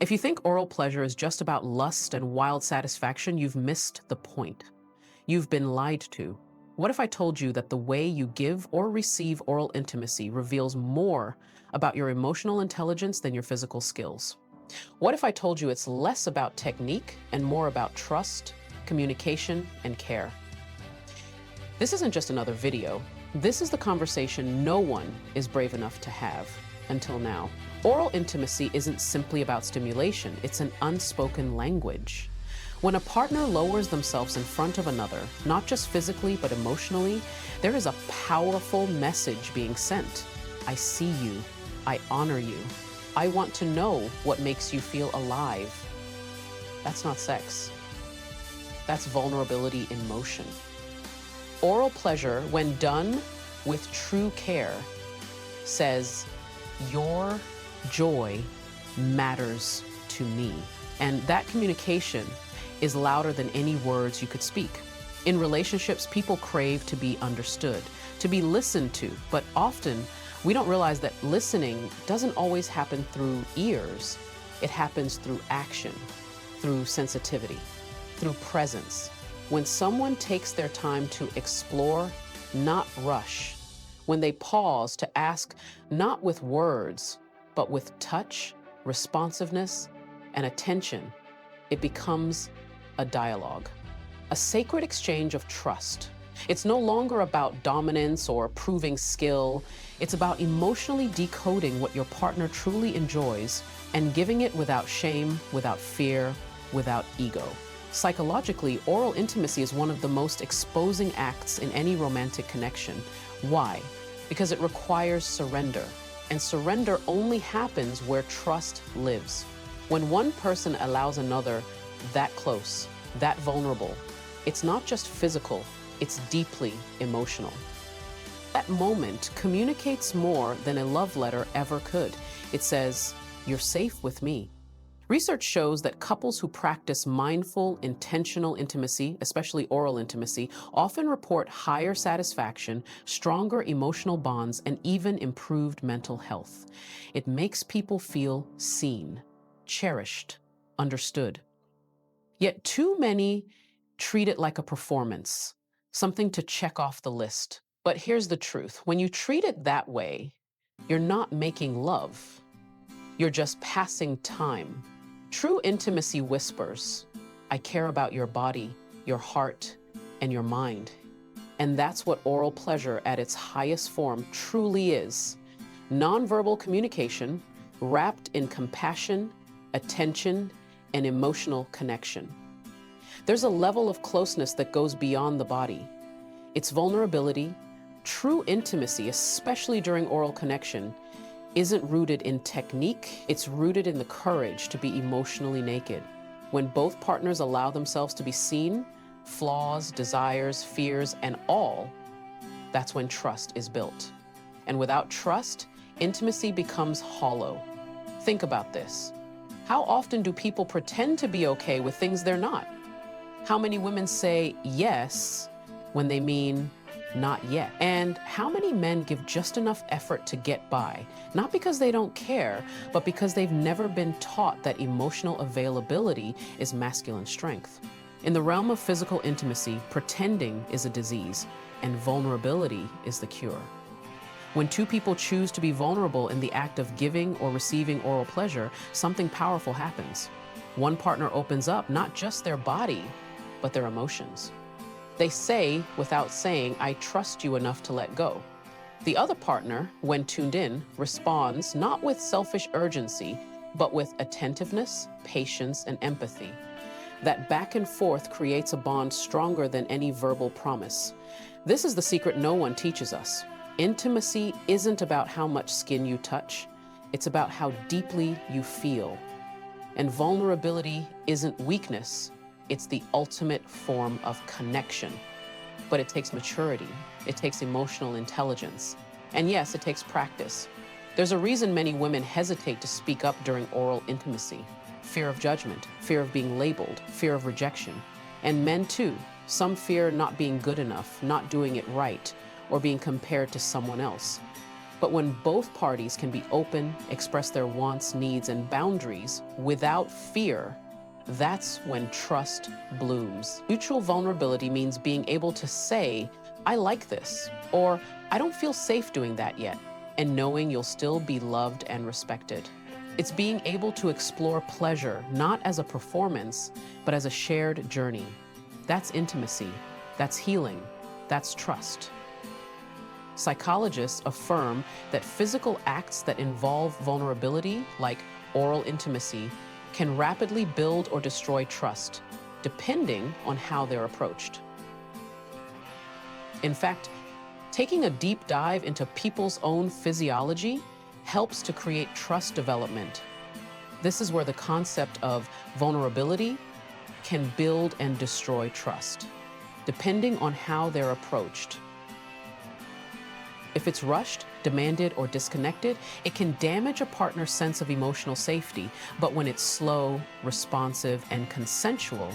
If you think oral pleasure is just about lust and wild satisfaction, you've missed the point. You've been lied to. What if I told you that the way you give or receive oral intimacy reveals more about your emotional intelligence than your physical skills? What if I told you it's less about technique and more about trust, communication, and care? This isn't just another video. This is the conversation no one is brave enough to have until now. Oral intimacy isn't simply about stimulation, it's an unspoken language. When a partner lowers themselves in front of another, not just physically but emotionally, there is a powerful message being sent. I see you. I honor you. I want to know what makes you feel alive. That's not sex. That's vulnerability in motion. Oral pleasure, when done with true care, says, your joy matters to me. And that communication is louder than any words you could speak. In relationships, people crave to be understood, to be listened to, but often we don't realize that listening doesn't always happen through ears. It happens through action, through sensitivity, through presence. When someone takes their time to explore, not rush, when they pause to ask not with words, but with touch, responsiveness, and attention, it becomes a dialogue, a sacred exchange of trust. It's no longer about dominance or proving skill. It's about emotionally decoding what your partner truly enjoys and giving it without shame, without fear, without ego. Psychologically, oral intimacy is one of the most exposing acts in any romantic connection. Why? Because it requires surrender. And surrender only happens where trust lives. When one person allows another that close, that vulnerable, it's not just physical, it's deeply emotional. That moment communicates more than a love letter ever could. It says, "You're safe with me." Research shows that couples who practice mindful, intentional intimacy, especially oral intimacy, often report higher satisfaction, stronger emotional bonds, and even improved mental health. It makes people feel seen, cherished, understood. Yet too many treat it like a performance, something to check off the list. But here's the truth. When you treat it that way, you're not making love. You're just passing time. True intimacy whispers, I care about your body, your heart, and your mind. And that's what oral pleasure at its highest form truly is. Nonverbal communication wrapped in compassion, attention, and emotional connection. There's a level of closeness that goes beyond the body. It's vulnerability. True intimacy, especially during oral connection, isn't rooted in technique, it's rooted in the courage to be emotionally naked. When both partners allow themselves to be seen, flaws, desires, fears, and all, that's when trust is built. And without trust, intimacy becomes hollow. Think about this. How often do people pretend to be okay with things they're not? How many women say yes when they mean not yet? And how many men give just enough effort to get by, not because they don't care, but because they've never been taught that emotional availability is masculine strength? In the realm of physical intimacy, pretending is a disease, and vulnerability is the cure. When two people choose to be vulnerable in the act of giving or receiving oral pleasure, something powerful happens. One partner opens up not just their body, but their emotions. They say, without saying, I trust you enough to let go. The other partner, when tuned in, responds not with selfish urgency, but with attentiveness, patience, and empathy. That back and forth creates a bond stronger than any verbal promise. This is the secret no one teaches us. Intimacy isn't about how much skin you touch, it's about how deeply you feel. And vulnerability isn't weakness, it's the ultimate form of connection. But it takes maturity, it takes emotional intelligence, and yes, it takes practice. There's a reason many women hesitate to speak up during oral intimacy. Fear of judgment, fear of being labeled, fear of rejection. And men too. Some fear not being good enough, not doing it right, or being compared to someone else. But when both parties can be open, express their wants, needs, and boundaries without fear, that's when trust blooms. Mutual vulnerability means being able to say, I like this, or I don't feel safe doing that yet, and knowing you'll still be loved and respected. It's being able to explore pleasure, not as a performance, but as a shared journey. That's intimacy, that's healing, that's trust. Psychologists affirm that physical acts that involve vulnerability, like oral intimacy, can rapidly build or destroy trust, depending on how they're approached. In fact, taking a deep dive into people's own physiology helps to create trust development. This is where the concept of vulnerability can build and destroy trust, depending on how they're approached. If it's rushed, demanded, or disconnected, it can damage a partner's sense of emotional safety. But when it's slow, responsive, and consensual,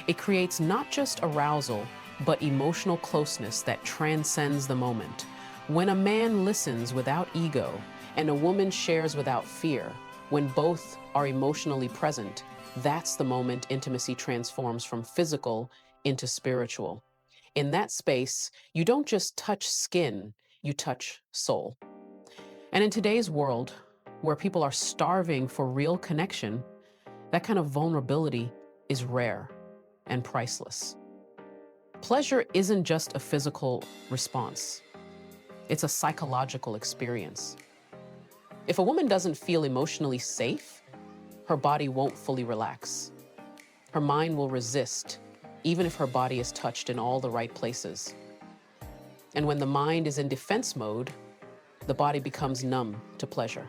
it creates not just arousal, but emotional closeness that transcends the moment. When a man listens without ego and a woman shares without fear, when both are emotionally present, that's the moment intimacy transforms from physical into spiritual. In that space, you don't just touch skin, you touch soul. And in today's world, where people are starving for real connection, that kind of vulnerability is rare and priceless. Pleasure isn't just a physical response. It's a psychological experience. If a woman doesn't feel emotionally safe, her body won't fully relax. Her mind will resist, even if her body is touched in all the right places. And when the mind is in defense mode, the body becomes numb to pleasure.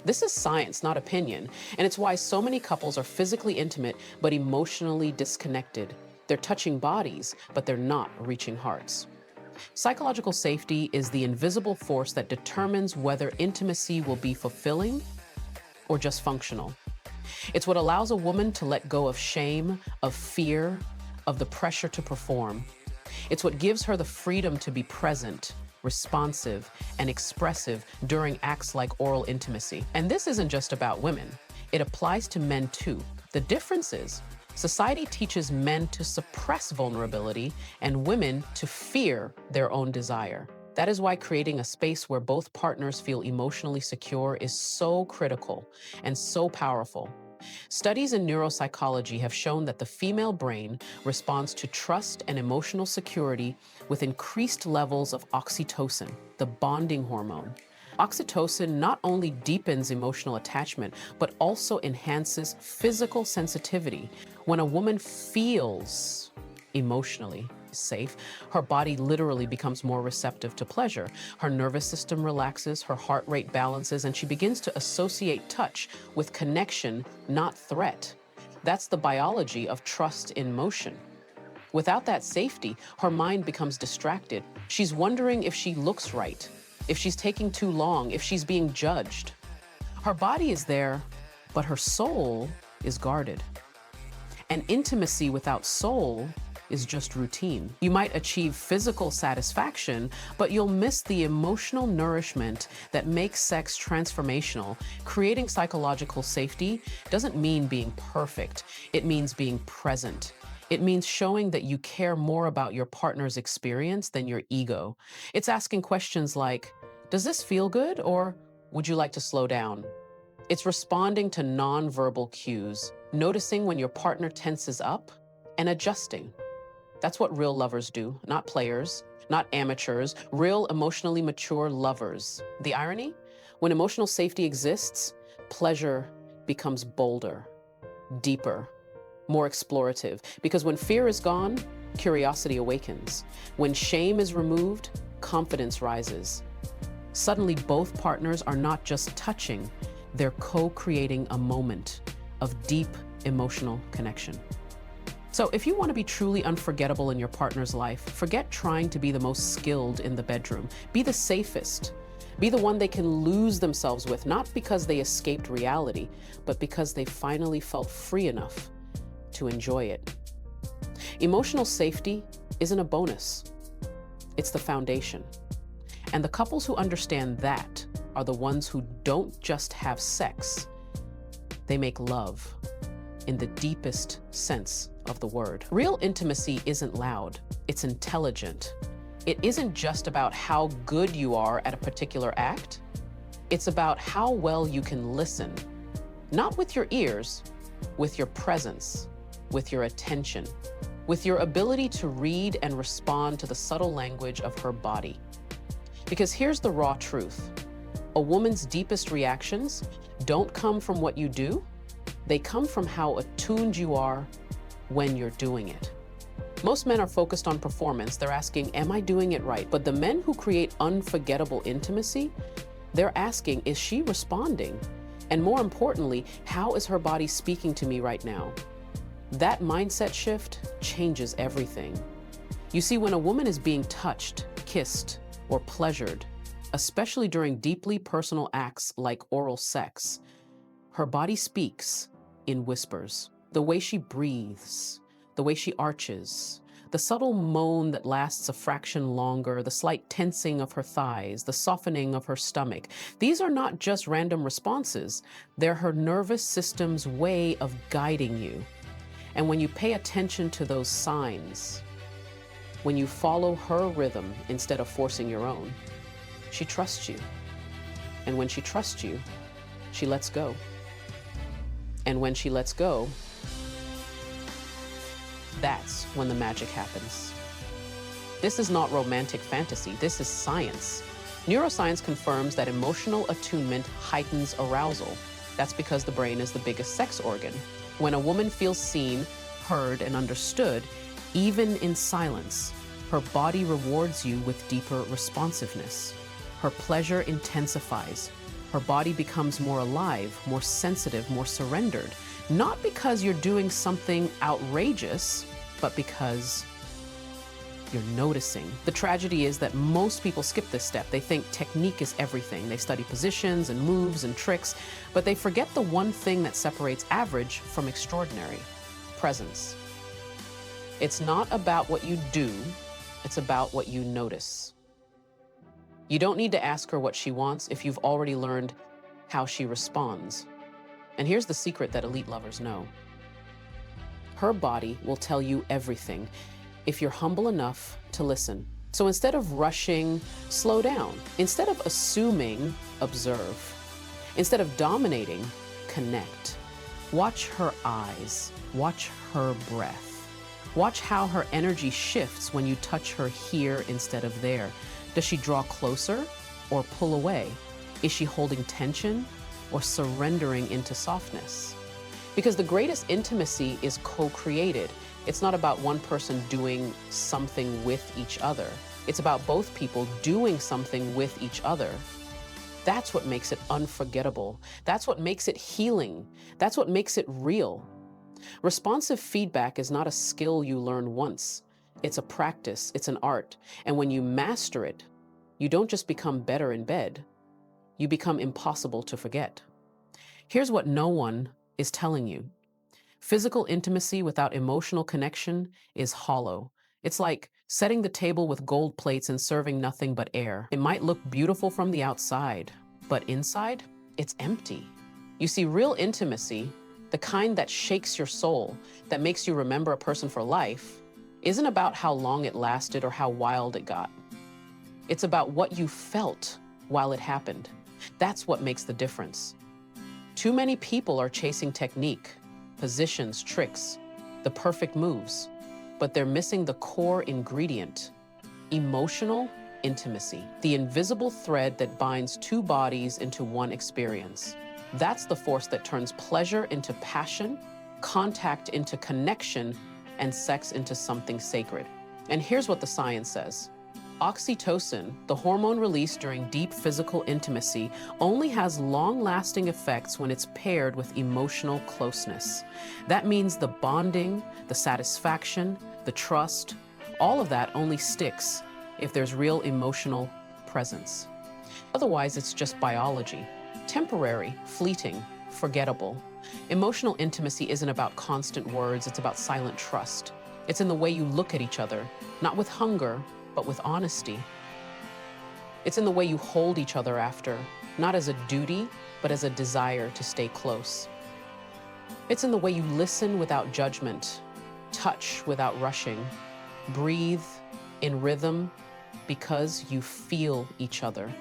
This is science, not opinion, and it's why so many couples are physically intimate but emotionally disconnected. They're touching bodies, but they're not reaching hearts. Psychological safety is the invisible force that determines whether intimacy will be fulfilling or just functional. It's what allows a woman to let go of shame, of fear, of the pressure to perform. It's what gives her the freedom to be present, responsive, and expressive during acts like oral intimacy. And this isn't just about women. It applies to men too. The difference is, society teaches men to suppress vulnerability and women to fear their own desire. That is why creating a space where both partners feel emotionally secure is so critical and so powerful. Studies in neuropsychology have shown that the female brain responds to trust and emotional security with increased levels of oxytocin, the bonding hormone. Oxytocin not only deepens emotional attachment, but also enhances physical sensitivity. When a woman feels emotionally safe, her body literally becomes more receptive to pleasure. Her nervous system relaxes, her heart rate balances, and she begins to associate touch with connection, not threat. That's the biology of trust in motion. Without that safety, her mind becomes distracted. She's wondering if she looks right, if she's taking too long, if she's being judged. Her body is there, but her soul is guarded. And intimacy without soul is just routine. You might achieve physical satisfaction, but you'll miss the emotional nourishment that makes sex transformational. Creating psychological safety doesn't mean being perfect. It means being present. It means showing that you care more about your partner's experience than your ego. It's asking questions like, does this feel good, or would you like to slow down? It's responding to nonverbal cues, noticing when your partner tenses up, and adjusting. That's what real lovers do, not players, not amateurs, real emotionally mature lovers. The irony? When emotional safety exists, pleasure becomes bolder, deeper, more explorative. Because when fear is gone, curiosity awakens. When shame is removed, confidence rises. Suddenly, both partners are not just touching, they're co-creating a moment of deep emotional connection. So if you want to be truly unforgettable in your partner's life, forget trying to be the most skilled in the bedroom. Be the safest. Be the one they can lose themselves with, not because they escaped reality, but because they finally felt free enough to enjoy it. Emotional safety isn't a bonus. It's the foundation. And the couples who understand that are the ones who don't just have sex, they make love in the deepest sense of the word. Real intimacy isn't loud, it's intelligent. It isn't just about how good you are at a particular act, it's about how well you can listen, not with your ears, with your presence, with your attention, with your ability to read and respond to the subtle language of her body. Because here's the raw truth. A woman's deepest reactions don't come from what you do, they come from how attuned you are when you're doing it. Most men are focused on performance. They're asking, am I doing it right? But the men who create unforgettable intimacy, they're asking, is she responding? And more importantly, how is her body speaking to me right now? That mindset shift changes everything. You see, when a woman is being touched, kissed, or pleasured, especially during deeply personal acts like oral sex, her body speaks in whispers. The way she breathes, the way she arches, the subtle moan that lasts a fraction longer, the slight tensing of her thighs, the softening of her stomach. These are not just random responses. They're her nervous system's way of guiding you. And when you pay attention to those signs, when you follow her rhythm instead of forcing your own, she trusts you. And when she trusts you, she lets go. And when she lets go, that's when the magic happens. This is not romantic fantasy, this is science. Neuroscience confirms that emotional attunement heightens arousal. That's because the brain is the biggest sex organ. When a woman feels seen, heard, and understood, even in silence, her body rewards you with deeper responsiveness. Her pleasure intensifies. Her body becomes more alive, more sensitive, more surrendered. Not because you're doing something outrageous, but because you're noticing. The tragedy is that most people skip this step. They think technique is everything. They study positions and moves and tricks, but they forget the one thing that separates average from extraordinary: presence. It's not about what you do, it's about what you notice. You don't need to ask her what she wants if you've already learned how she responds. And here's the secret that elite lovers know. Her body will tell you everything if you're humble enough to listen. So instead of rushing, slow down. Instead of assuming, observe. Instead of dominating, connect. Watch her eyes. Watch her breath. Watch how her energy shifts when you touch her here instead of there. Does she draw closer or pull away? Is she holding tension or surrendering into softness? Because the greatest intimacy is co-created. It's not about one person doing something with each other. It's about both people doing something with each other. That's what makes it unforgettable. That's what makes it healing. That's what makes it real. Responsive feedback is not a skill you learn once. It's a practice, it's an art. And when you master it, you don't just become better in bed, you become impossible to forget. Here's what no one is telling you. Physical intimacy without emotional connection is hollow. It's like setting the table with gold plates and serving nothing but air. It might look beautiful from the outside, but inside, it's empty. You see, real intimacy, the kind that shakes your soul, that makes you remember a person for life, isn't about how long it lasted or how wild it got. It's about what you felt while it happened. That's what makes the difference. Too many people are chasing technique, positions, tricks, the perfect moves, but they're missing the core ingredient: emotional intimacy, the invisible thread that binds two bodies into one experience. That's the force that turns pleasure into passion, contact into connection, and sex into something sacred. And here's what the science says. Oxytocin, the hormone released during deep physical intimacy, only has long-lasting effects when it's paired with emotional closeness. That means the bonding, the satisfaction, the trust, all of that only sticks if there's real emotional presence. Otherwise, it's just biology. Temporary, fleeting, forgettable. Emotional intimacy isn't about constant words, it's about silent trust. It's in the way you look at each other, not with hunger, but with honesty. It's in the way you hold each other after, not as a duty, but as a desire to stay close. It's in the way you listen without judgment, touch without rushing, breathe in rhythm because you feel each other.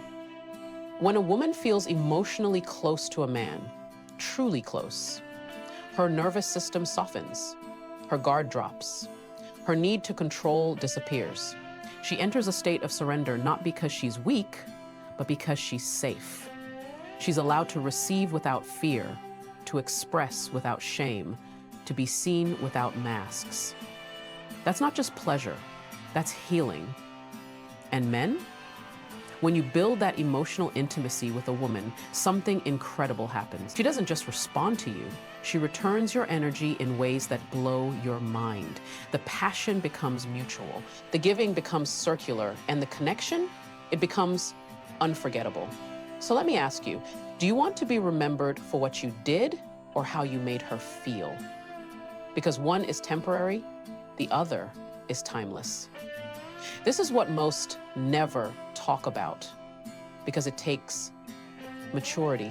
When a woman feels emotionally close to a man, truly close, her nervous system softens, her guard drops, her need to control disappears. She enters a state of surrender not because she's weak, but because she's safe. She's allowed to receive without fear, to express without shame, to be seen without masks. That's not just pleasure, that's healing. And men? When you build that emotional intimacy with a woman, something incredible happens. She doesn't just respond to you, she returns your energy in ways that blow your mind. The passion becomes mutual, the giving becomes circular, and the connection, it becomes unforgettable. So let me ask you, do you want to be remembered for what you did or how you made her feel? Because one is temporary, the other is timeless. This is what most never talk about because it takes maturity,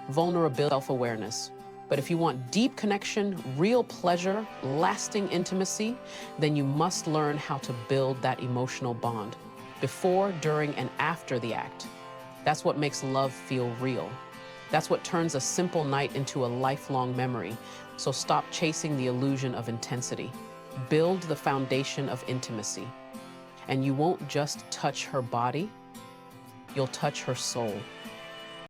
vulnerability, self-awareness. But if you want deep connection, real pleasure, lasting intimacy, then you must learn how to build that emotional bond before, during, and after the act. That's what makes love feel real. That's what turns a simple night into a lifelong memory. So stop chasing the illusion of intensity. Build the foundation of intimacy. And you won't just touch her body, you'll touch her soul.